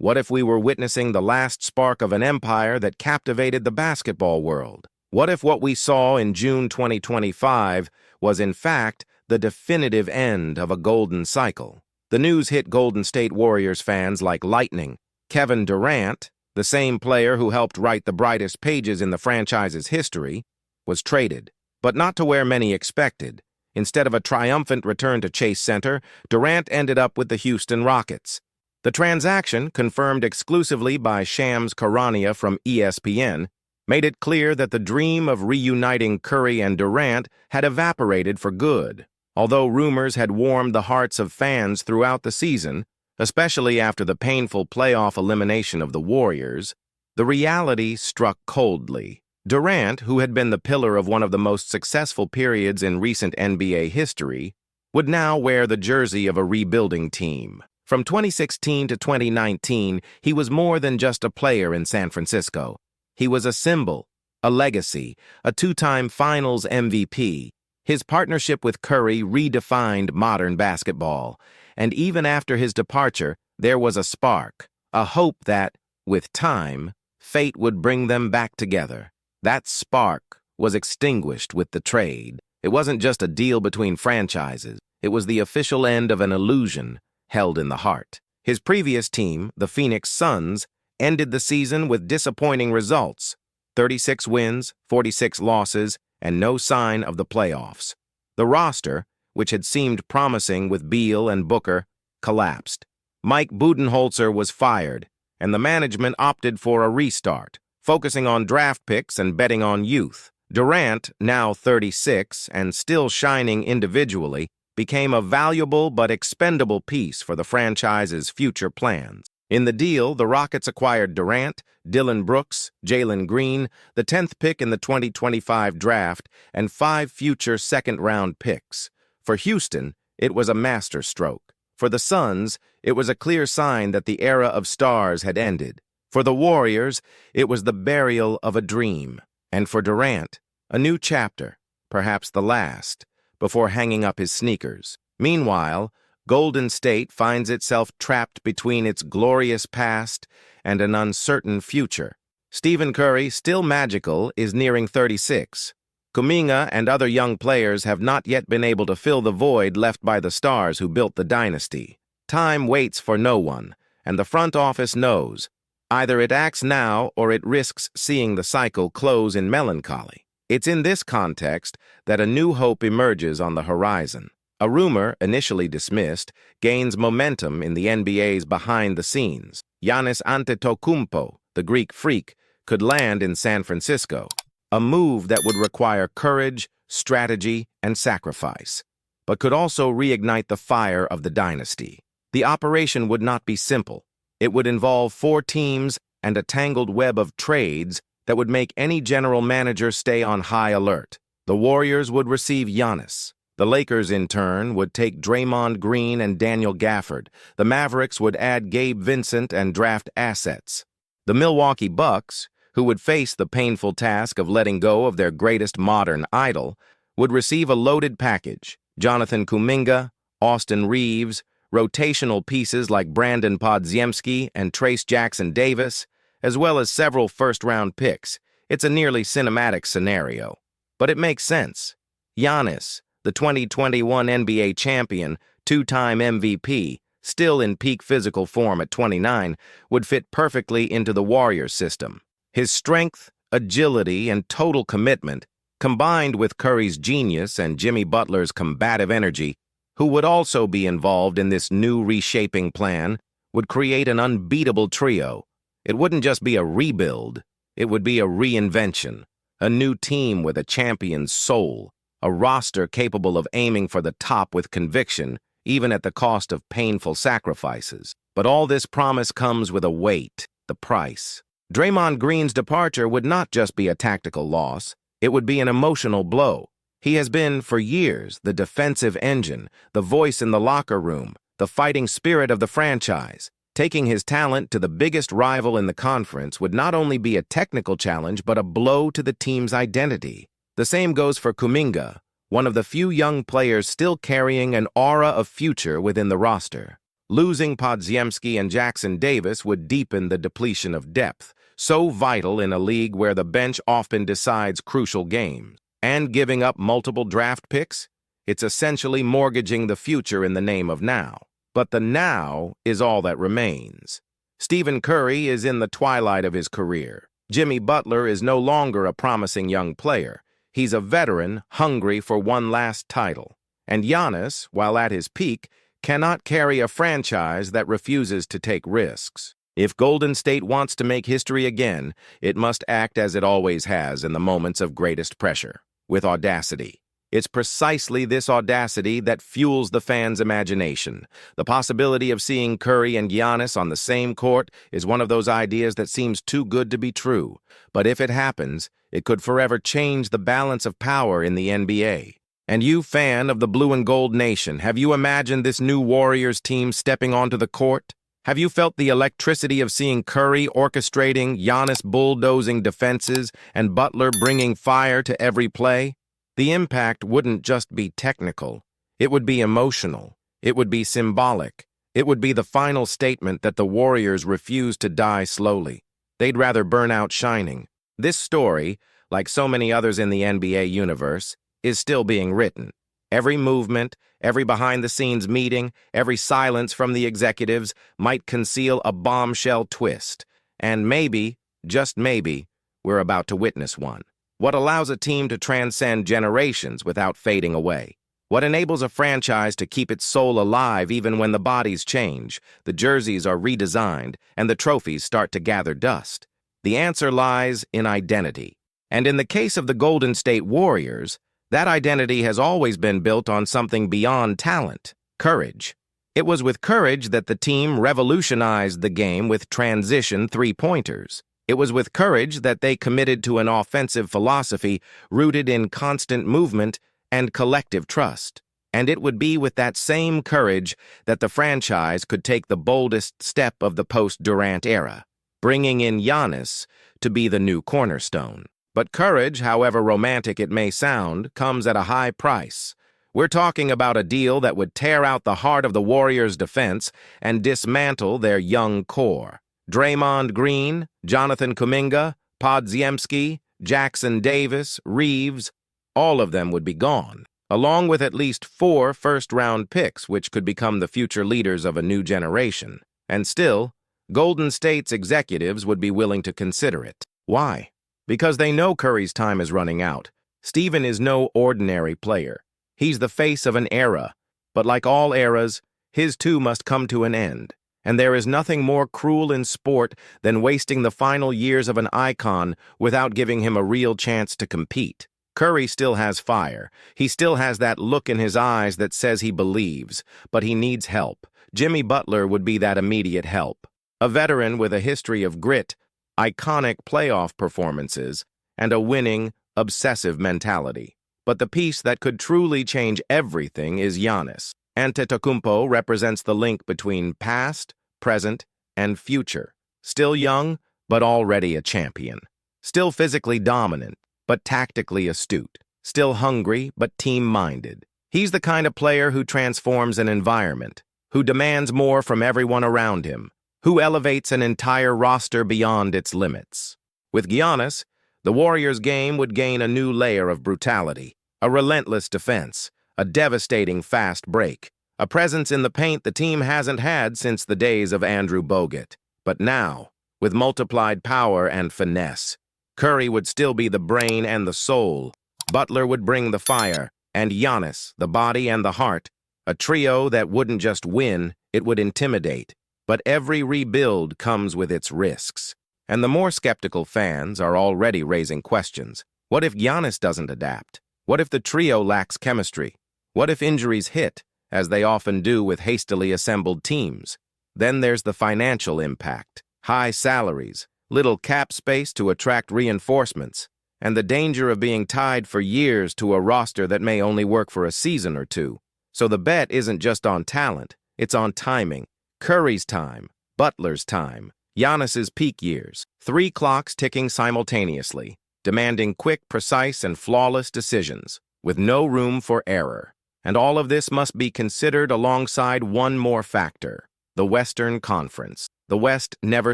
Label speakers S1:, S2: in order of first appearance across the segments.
S1: What if we were witnessing the last spark of an empire that captivated the basketball world? What if what we saw in June 2025 was in fact the definitive end of a golden cycle? The news hit Golden State Warriors fans like lightning. Kevin Durant, the same player who helped write the brightest pages in the franchise's history, was traded, but not to where many expected. Instead of a triumphant return to Chase Center, Durant ended up with the Houston Rockets. The transaction, confirmed exclusively by Shams Charania from ESPN, made it clear that the dream of reuniting Curry and Durant had evaporated for good. Although rumors had warmed the hearts of fans throughout the season, especially after the painful playoff elimination of the Warriors, the reality struck coldly. Durant, who had been the pillar of one of the most successful periods in recent NBA history, would now wear the jersey of a rebuilding team. From 2016 to 2019, he was more than just a player in San Francisco. He was a symbol, a legacy, a two-time Finals MVP. His partnership with Curry redefined modern basketball, and even after his departure, there was a spark, a hope that, with time, fate would bring them back together. That spark was extinguished with the trade. It wasn't just a deal between franchises. It was the official end of an illusion held in the heart. His previous team, the Phoenix Suns, ended the season with disappointing results: 36 wins, 46 losses, and no sign of the playoffs. The roster, which had seemed promising with Beal and Booker, collapsed. Mike Budenholzer was fired, and the management opted for a restart, focusing on draft picks and betting on youth. Durant, now 36 and still shining individually, became a valuable but expendable piece for the franchise's future plans. In the deal, the Rockets acquired Durant, Dillon Brooks, Jalen Green, the 10th pick in the 2025 draft, and 5 future second-round picks. For Houston, it was a masterstroke. For the Suns, it was a clear sign that the era of stars had ended. For the Warriors, it was the burial of a dream. And for Durant, a new chapter, perhaps the last, before hanging up his sneakers. Meanwhile, Golden State finds itself trapped between its glorious past and an uncertain future. Stephen Curry, still magical, is nearing 36. Kuminga and other young players have not yet been able to fill the void left by the stars who built the dynasty. Time waits for no one, and the front office knows. Either it acts now or it risks seeing the cycle close in melancholy. It's in this context that a new hope emerges on the horizon. A rumor, initially dismissed, gains momentum in the NBA's behind the scenes. Giannis Antetokounmpo, the Greek freak, could land in San Francisco, a move that would require courage, strategy, and sacrifice, but could also reignite the fire of the dynasty. The operation would not be simple. It would involve 4 teams and a tangled web of trades that would make any general manager stay on high alert. The Warriors would receive Giannis. The Lakers, in turn, would take Draymond Green and Daniel Gafford. The Mavericks would add Gabe Vincent and draft assets. The Milwaukee Bucks, who would face the painful task of letting go of their greatest modern idol, would receive a loaded package: Jonathan Kuminga, Austin Reeves, rotational pieces like Brandon Podziemski and Trace Jackson-Davis, as well as several first-round picks. It's a nearly cinematic scenario, but it makes sense. Giannis, the 2021 NBA champion, 2-time MVP, still in peak physical form at 29, would fit perfectly into the Warriors system. His strength, agility, and total commitment, combined with Curry's genius and Jimmy Butler's combative energy, who would also be involved in this new reshaping plan, would create an unbeatable trio. It wouldn't just be a rebuild, it would be a reinvention, a new team with a champion's soul, a roster capable of aiming for the top with conviction, even at the cost of painful sacrifices. But all this promise comes with a weight, the price. Draymond Green's departure would not just be a tactical loss, it would be an emotional blow. He has been, for years, the defensive engine, the voice in the locker room, the fighting spirit of the franchise. Taking his talent to the biggest rival in the conference would not only be a technical challenge, but a blow to the team's identity. The same goes for Kuminga, one of the few young players still carrying an aura of future within the roster. Losing Podziemski and Jackson Davis would deepen the depletion of depth, so vital in a league where the bench often decides crucial games. And giving up multiple draft picks? It's essentially mortgaging the future in the name of now. But the now is all that remains. Stephen Curry is in the twilight of his career. Jimmy Butler is no longer a promising young player. He's a veteran hungry for one last title. And Giannis, while at his peak, cannot carry a franchise that refuses to take risks. If Golden State wants to make history again, it must act as it always has in the moments of greatest pressure, with audacity. It's precisely this audacity that fuels the fans' imagination. The possibility of seeing Curry and Giannis on the same court is one of those ideas that seems too good to be true. But if it happens, it could forever change the balance of power in the NBA. And you, fan of the Blue and Gold Nation, have you imagined this new Warriors team stepping onto the court? Have you felt the electricity of seeing Curry orchestrating, Giannis bulldozing defenses, and Butler bringing fire to every play? The impact wouldn't just be technical. It would be emotional. It would be symbolic. It would be the final statement that the Warriors refuse to die slowly. They'd rather burn out shining. This story, like so many others in the NBA universe, is still being written. Every movement, every behind-the-scenes meeting, every silence from the executives might conceal a bombshell twist. And maybe, just maybe, we're about to witness one. What allows a team to transcend generations without fading away? What enables a franchise to keep its soul alive even when the bodies change, the jerseys are redesigned, and the trophies start to gather dust? The answer lies in identity. And in the case of the Golden State Warriors, that identity has always been built on something beyond talent: courage. It was with courage that the team revolutionized the game with transition three-pointers. It was with courage that they committed to an offensive philosophy rooted in constant movement and collective trust. And it would be with that same courage that the franchise could take the boldest step of the post-Durant era, bringing in Giannis to be the new cornerstone. But courage, however romantic it may sound, comes at a high price. We're talking about a deal that would tear out the heart of the Warriors' defense and dismantle their young core. Draymond Green, Jonathan Kuminga, Podziemski, Jackson Davis, Reeves, all of them would be gone, along with at least 4 first-round picks which could become the future leaders of a new generation. And still, Golden State's executives would be willing to consider it. Why? Because they know Curry's time is running out. Stephen is no ordinary player. He's the face of an era, but like all eras, his too must come to an end. And there is nothing more cruel in sport than wasting the final years of an icon without giving him a real chance to compete. Curry still has fire. He still has that look in his eyes that says he believes, but he needs help. Jimmy Butler would be that immediate help. A veteran with a history of grit, iconic playoff performances, and a winning, obsessive mentality. But the piece that could truly change everything is Giannis. Antetokounmpo represents the link between past, present, and future. Still young, but already a champion. Still physically dominant, but tactically astute. Still hungry, but team-minded. He's the kind of player who transforms an environment, who demands more from everyone around him, who elevates an entire roster beyond its limits. With Giannis, the Warriors' game would gain a new layer of brutality, a relentless defense, a devastating fast break, a presence in the paint the team hasn't had since the days of Andrew Bogut. But now, with multiplied power and finesse, Curry would still be the brain and the soul, Butler would bring the fire, and Giannis, the body and the heart, a trio that wouldn't just win, it would intimidate. But every rebuild comes with its risks. And the more skeptical fans are already raising questions. What if Giannis doesn't adapt? What if the trio lacks chemistry? What if injuries hit, as they often do with hastily assembled teams? Then there's the financial impact. High salaries, little cap space to attract reinforcements, and the danger of being tied for years to a roster that may only work for a season or two. So the bet isn't just on talent, it's on timing. Curry's time, Butler's time, Giannis's peak years, 3 clocks ticking simultaneously, demanding quick, precise, and flawless decisions, with no room for error. And all of this must be considered alongside one more factor: the Western Conference. The West never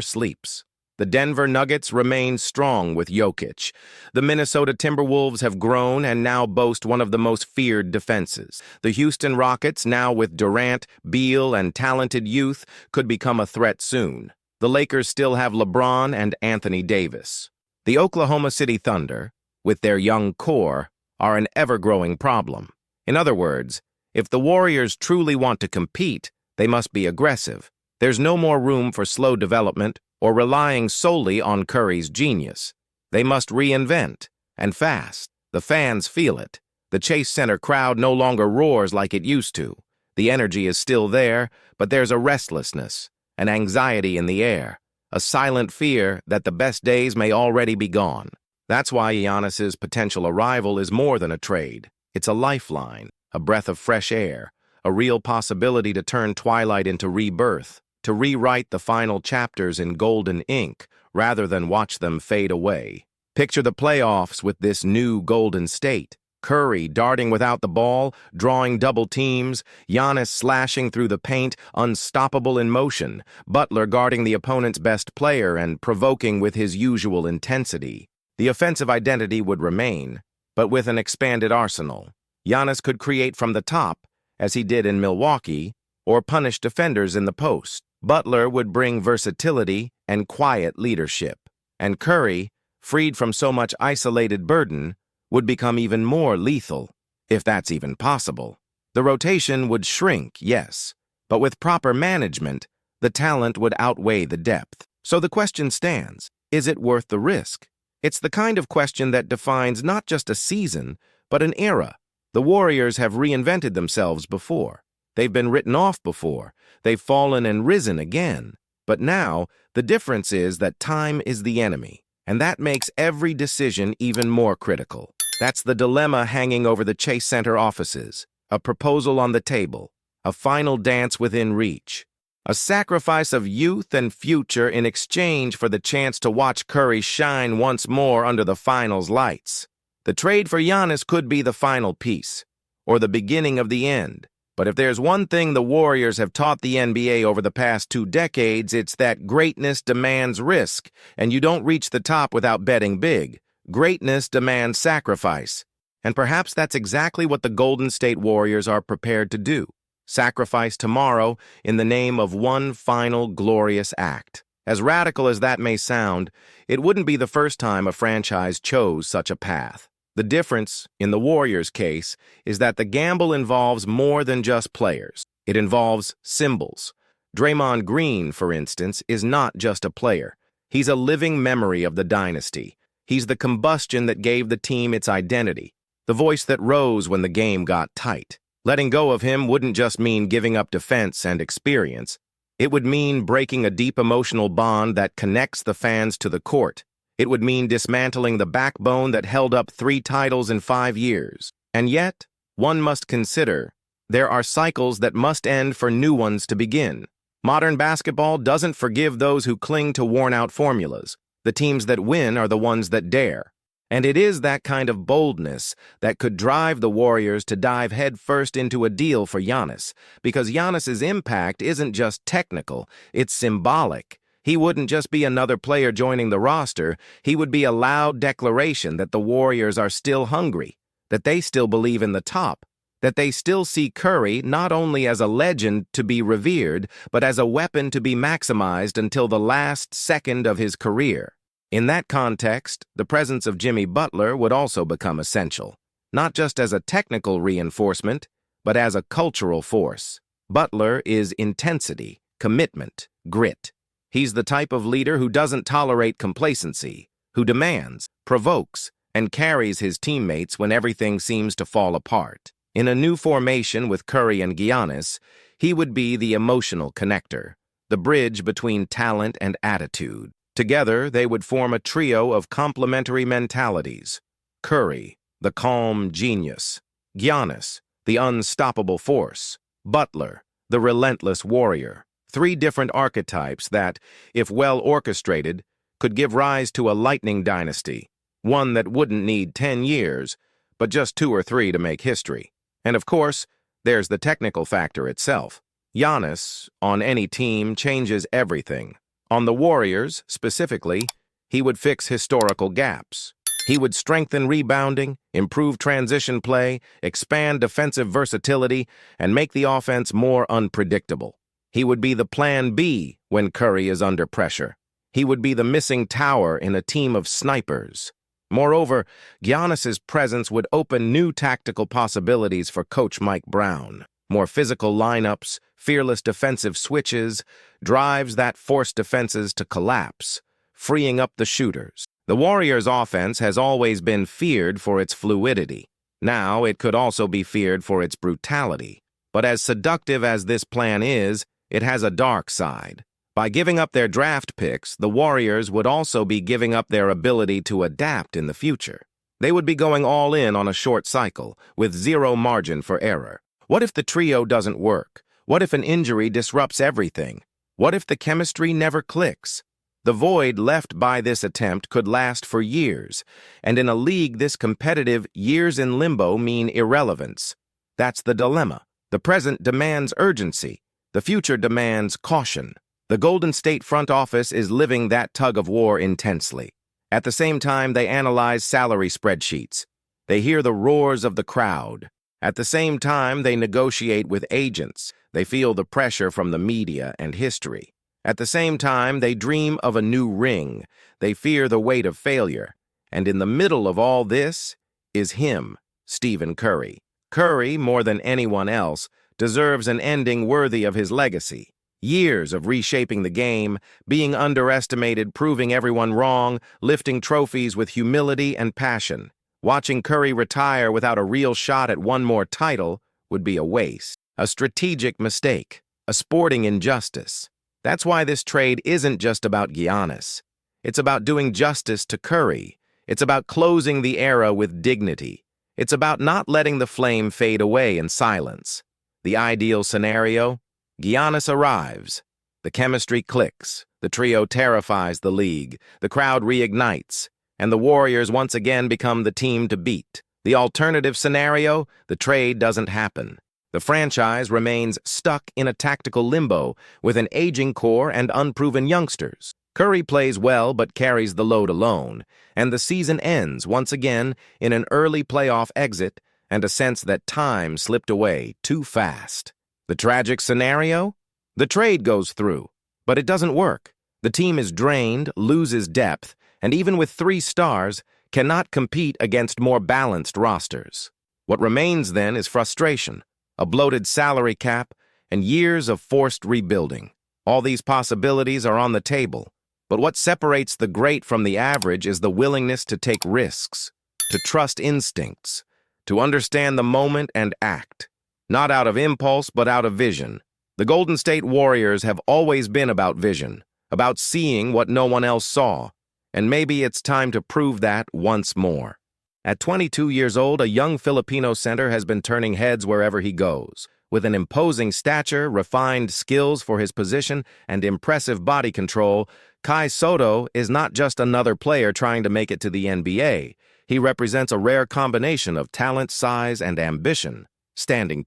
S1: sleeps. The Denver Nuggets remain strong with Jokic. The Minnesota Timberwolves have grown and now boast one of the most feared defenses. The Houston Rockets, now with Durant, Beal, and talented youth, could become a threat soon. The Lakers still have LeBron and Anthony Davis. The Oklahoma City Thunder, with their young core, are an ever-growing problem. In other words, if the Warriors truly want to compete, they must be aggressive. There's no more room for slow development or relying solely on Curry's genius. They must reinvent, and fast. The fans feel it. The Chase Center crowd no longer roars like it used to. The energy is still there, but there's a restlessness, an anxiety in the air, a silent fear that the best days may already be gone. That's why Giannis's potential arrival is more than a trade. It's a lifeline, a breath of fresh air, a real possibility to turn twilight into rebirth, to rewrite the final chapters in golden ink rather than watch them fade away. Picture the playoffs with this new Golden State. Curry darting without the ball, drawing double teams, Giannis slashing through the paint, unstoppable in motion, Butler guarding the opponent's best player and provoking with his usual intensity. The offensive identity would remain, but with an expanded arsenal. Giannis could create from the top, as he did in Milwaukee, or punish defenders in the post. Butler would bring versatility and quiet leadership. And Curry, freed from so much isolated burden, would become even more lethal, if that's even possible. The rotation would shrink, yes, but with proper management, the talent would outweigh the depth. So the question stands, is it worth the risk? It's the kind of question that defines not just a season, but an era. The Warriors have reinvented themselves before. They've been written off before. They've fallen and risen again. But now, the difference is that time is the enemy, and that makes every decision even more critical. That's the dilemma hanging over the Chase Center offices, a proposal on the table, a final dance within reach, a sacrifice of youth and future in exchange for the chance to watch Curry shine once more under the finals lights. The trade for Giannis could be the final piece, or the beginning of the end. But if there's one thing the Warriors have taught the NBA over the past 2 decades, it's that greatness demands risk, and you don't reach the top without betting big. Greatness demands sacrifice. And perhaps that's exactly what the Golden State Warriors are prepared to do. Sacrifice tomorrow in the name of one final glorious act. As radical as that may sound, it wouldn't be the first time a franchise chose such a path. The difference, in the Warriors' case, is that the gamble involves more than just players. It involves symbols. Draymond Green, for instance, is not just a player. He's a living memory of the dynasty. He's the combustion that gave the team its identity, the voice that rose when the game got tight. Letting go of him wouldn't just mean giving up defense and experience. It would mean breaking a deep emotional bond that connects the fans to the court. It would mean dismantling the backbone that held up 3 titles in 5 years. And yet, one must consider, there are cycles that must end for new ones to begin. Modern basketball doesn't forgive those who cling to worn-out formulas. The teams that win are the ones that dare. And it is that kind of boldness that could drive the Warriors to dive headfirst into a deal for Giannis, because Giannis's impact isn't just technical, it's symbolic. He wouldn't just be another player joining the roster, he would be a loud declaration that the Warriors are still hungry, that they still believe in the top, that they still see Curry not only as a legend to be revered, but as a weapon to be maximized until the last second of his career. In that context, the presence of Jimmy Butler would also become essential, not just as a technical reinforcement, but as a cultural force. Butler is intensity, commitment, grit. He's the type of leader who doesn't tolerate complacency, who demands, provokes, and carries his teammates when everything seems to fall apart. In a new formation with Curry and Giannis, he would be the emotional connector, the bridge between talent and attitude. Together, they would form a trio of complementary mentalities. Curry, the calm genius. Giannis, the unstoppable force. Butler, the relentless warrior. 3 different archetypes that, if well orchestrated, could give rise to a lightning dynasty, one that wouldn't need 10 years, but just 2 or 3 to make history. And of course, there's the technical factor itself. Giannis, on any team, changes everything. On the Warriors, specifically, he would fix historical gaps. He would strengthen rebounding, improve transition play, expand defensive versatility, and make the offense more unpredictable. He would be the plan B when Curry is under pressure. He would be the missing tower in a team of snipers. Moreover, Giannis's presence would open new tactical possibilities for Coach Mike Brown. More physical lineups, fearless defensive switches, drives that force defenses to collapse, freeing up the shooters. The Warriors' offense has always been feared for its fluidity. Now it could also be feared for its brutality. But as seductive as this plan is, it has a dark side. By giving up their draft picks, the Warriors would also be giving up their ability to adapt in the future. They would be going all in on a short cycle, with zero margin for error. What if the trio doesn't work? What if an injury disrupts everything? What if the chemistry never clicks? The void left by this attempt could last for years, and in a league this competitive, years in limbo mean irrelevance. That's the dilemma. The present demands urgency. The future demands caution. The Golden State front office is living that tug-of-war intensely. At the same time, they analyze salary spreadsheets. They hear the roars of the crowd. At the same time, they negotiate with agents. They feel the pressure from the media and history. At the same time, they dream of a new ring. They fear the weight of failure. And in the middle of all this is him, Stephen Curry. Curry, more than anyone else, deserves an ending worthy of his legacy. Years of reshaping the game, being underestimated, proving everyone wrong, lifting trophies with humility and passion. Watching Curry retire without a real shot at one more title would be a waste, a strategic mistake, a sporting injustice. That's why this trade isn't just about Giannis. It's about doing justice to Curry. It's about closing the era with dignity. It's about not letting the flame fade away in silence. The ideal scenario? Giannis arrives. The chemistry clicks. The trio terrifies the league. The crowd reignites. And the Warriors once again become the team to beat. The alternative scenario? The trade doesn't happen. The franchise remains stuck in a tactical limbo with an aging core and unproven youngsters. Curry plays well but carries the load alone, and the season ends once again in an early playoff exit and a sense that time slipped away too fast. The tragic scenario? The trade goes through, but it doesn't work. The team is drained, loses depth, and even with 3 stars, cannot compete against more balanced rosters. What remains then is frustration, a bloated salary cap, and years of forced rebuilding. All these possibilities are on the table, but what separates the great from the average is the willingness to take risks, to trust instincts, to understand the moment and act, not out of impulse but out of vision. The Golden State Warriors have always been about vision, about seeing what no one else saw, and maybe it's time to prove that once more. At 22 years old, a young Filipino center has been turning heads wherever he goes. With an imposing stature, refined skills for his position, and impressive body control, Kai Sotto is not just another player trying to make it to the NBA. He represents a rare combination of talent, size, and ambition. Standing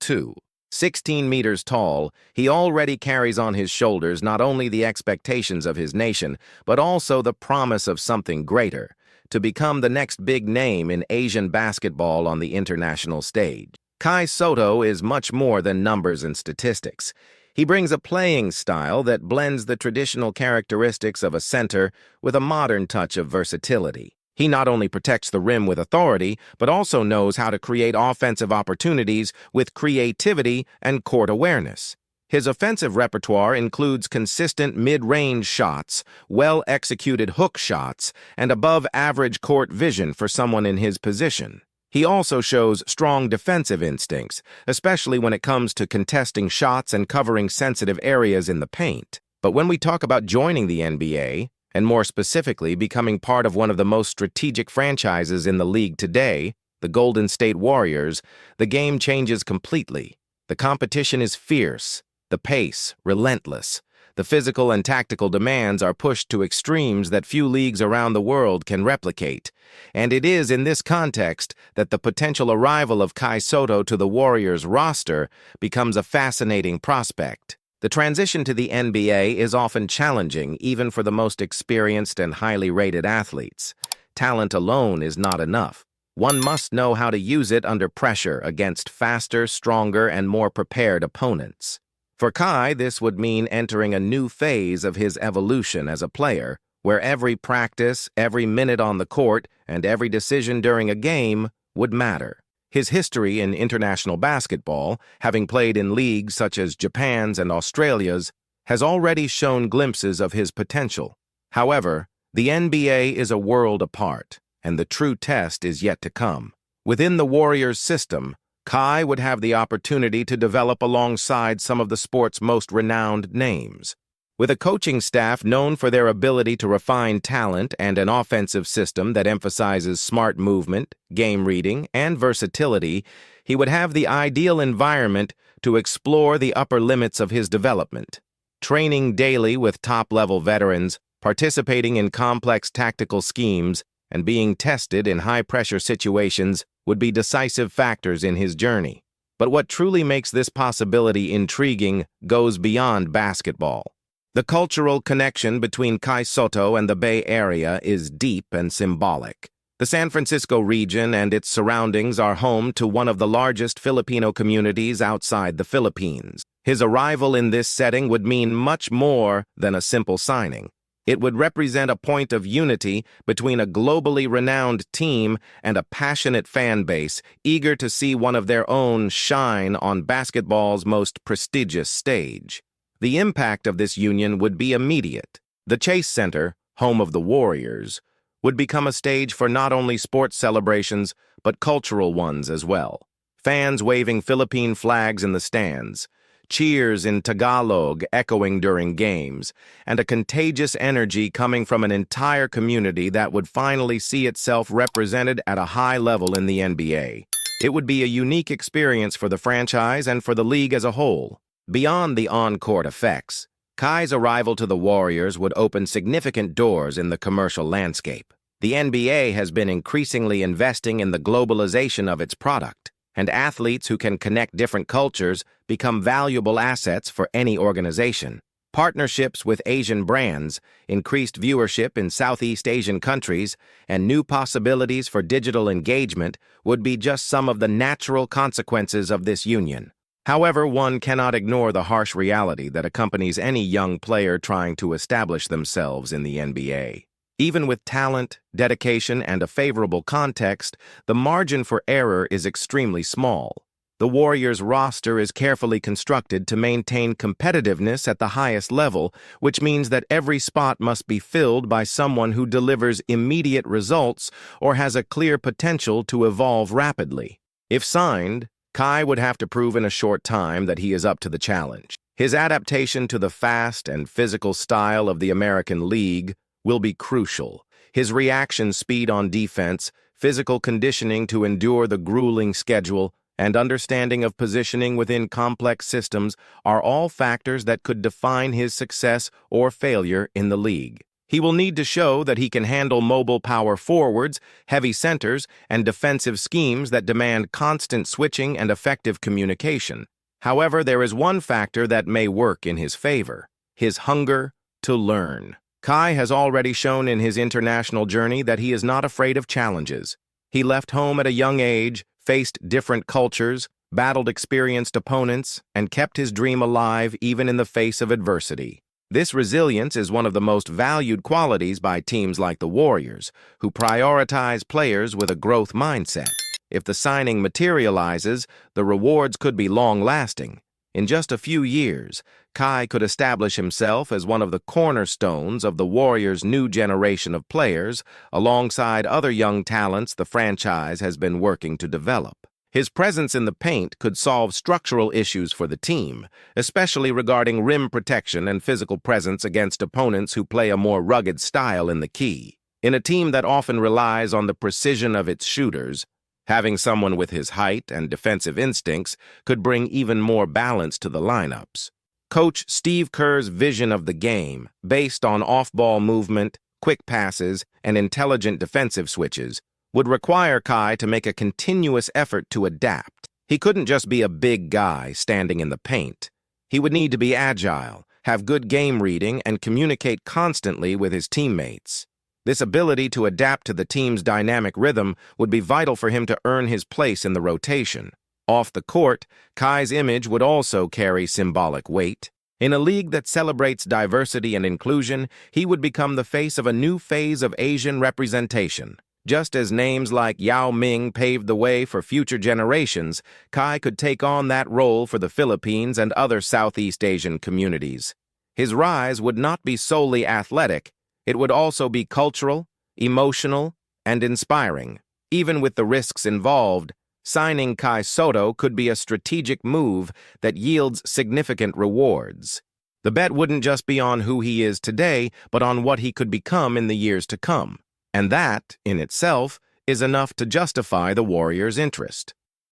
S1: 16 meters tall, he already carries on his shoulders not only the expectations of his nation, but also the promise of something greater, to become the next big name in Asian basketball on the international stage. Kai Sotto is much more than numbers and statistics. He brings a playing style that blends the traditional characteristics of a center with a modern touch of versatility. He not only protects the rim with authority, but also knows how to create offensive opportunities with creativity and court awareness. His offensive repertoire includes consistent mid-range shots, well-executed hook shots, and above-average court vision for someone in his position. He also shows strong defensive instincts, especially when it comes to contesting shots and covering sensitive areas in the paint. But when we talk about joining the NBA, and more specifically becoming part of one of the most strategic franchises in the league today, the Golden State Warriors, the game changes completely. The competition is fierce, the pace relentless. The physical and tactical demands are pushed to extremes that few leagues around the world can replicate. And it is in this context that the potential arrival of Kai Sotto to the Warriors roster becomes a fascinating prospect. The transition to the NBA is often challenging, even for the most experienced and highly rated athletes. Talent alone is not enough. One must know how to use it under pressure against faster, stronger, and more prepared opponents. For Kai, this would mean entering a new phase of his evolution as a player, where every practice, every minute on the court, and every decision during a game would matter. His history in international basketball, having played in leagues such as Japan's and Australia's, has already shown glimpses of his potential. However, the NBA is a world apart, and the true test is yet to come. Within the Warriors system, Kai would have the opportunity to develop alongside some of the sport's most renowned names. With a coaching staff known for their ability to refine talent and an offensive system that emphasizes smart movement, game reading, and versatility, he would have the ideal environment to explore the upper limits of his development. Training daily with top-level veterans, participating in complex tactical schemes, and being tested in high-pressure situations would be decisive factors in his journey. But what truly makes this possibility intriguing goes beyond basketball. The cultural connection between Kai Sotto and the Bay Area is deep and symbolic. The San Francisco region and its surroundings are home to one of the largest Filipino communities outside the Philippines. His arrival in this setting would mean much more than a simple signing. It would represent a point of unity between a globally renowned team and a passionate fan base eager to see one of their own shine on basketball's most prestigious stage. The impact of this union would be immediate. The Chase Center, home of the Warriors, would become a stage for not only sports celebrations, but cultural ones as well. Fans waving Philippine flags in the stands, cheers in Tagalog echoing during games, and a contagious energy coming from an entire community that would finally see itself represented at a high level in the NBA. It would be a unique experience for the franchise and for the league as a whole. Beyond the on-court effects, Kai's arrival to the Warriors would open significant doors in the commercial landscape. The NBA has been increasingly investing in the globalization of its product, and athletes who can connect different cultures become valuable assets for any organization. Partnerships with Asian brands, increased viewership in Southeast Asian countries, and new possibilities for digital engagement would be just some of the natural consequences of this union. However, one cannot ignore the harsh reality that accompanies any young player trying to establish themselves in the NBA. Even with talent, dedication, and a favorable context, the margin for error is extremely small. The Warriors' roster is carefully constructed to maintain competitiveness at the highest level, which means that every spot must be filled by someone who delivers immediate results or has a clear potential to evolve rapidly. If signed, Kai would have to prove in a short time that he is up to the challenge. His adaptation to the fast and physical style of the American League will be crucial. His reaction speed on defense, physical conditioning to endure the grueling schedule, and understanding of positioning within complex systems are all factors that could define his success or failure in the league. He will need to show that he can handle mobile power forwards, heavy centers, and defensive schemes that demand constant switching and effective communication. However, there is one factor that may work in his favor: his hunger to learn. Kai has already shown in his international journey that he is not afraid of challenges. He left home at a young age, faced different cultures, battled experienced opponents, and kept his dream alive even in the face of adversity. This resilience is one of the most valued qualities by teams like the Warriors, who prioritize players with a growth mindset. If the signing materializes, the rewards could be long-lasting. In just a few years, Kai could establish himself as one of the cornerstones of the Warriors' new generation of players, alongside other young talents the franchise has been working to develop. His presence in the paint could solve structural issues for the team, especially regarding rim protection and physical presence against opponents who play a more rugged style in the key. In a team that often relies on the precision of its shooters, having someone with his height and defensive instincts could bring even more balance to the lineups. Coach Steve Kerr's vision of the game, based on off-ball movement, quick passes, and intelligent defensive switches, would require Kai to make a continuous effort to adapt. He couldn't just be a big guy standing in the paint. He would need to be agile, have good game reading, and communicate constantly with his teammates. This ability to adapt to the team's dynamic rhythm would be vital for him to earn his place in the rotation. Off the court, Kai's image would also carry symbolic weight. In a league that celebrates diversity and inclusion, he would become the face of a new phase of Asian representation. Just as names like Yao Ming paved the way for future generations, Kai could take on that role for the Philippines and other Southeast Asian communities. His rise would not be solely athletic, it would also be cultural, emotional, and inspiring. Even with the risks involved, signing Kai Sotto could be a strategic move that yields significant rewards. The bet wouldn't just be on who he is today, but on what he could become in the years to come. And that, in itself, is enough to justify the Warriors' interest.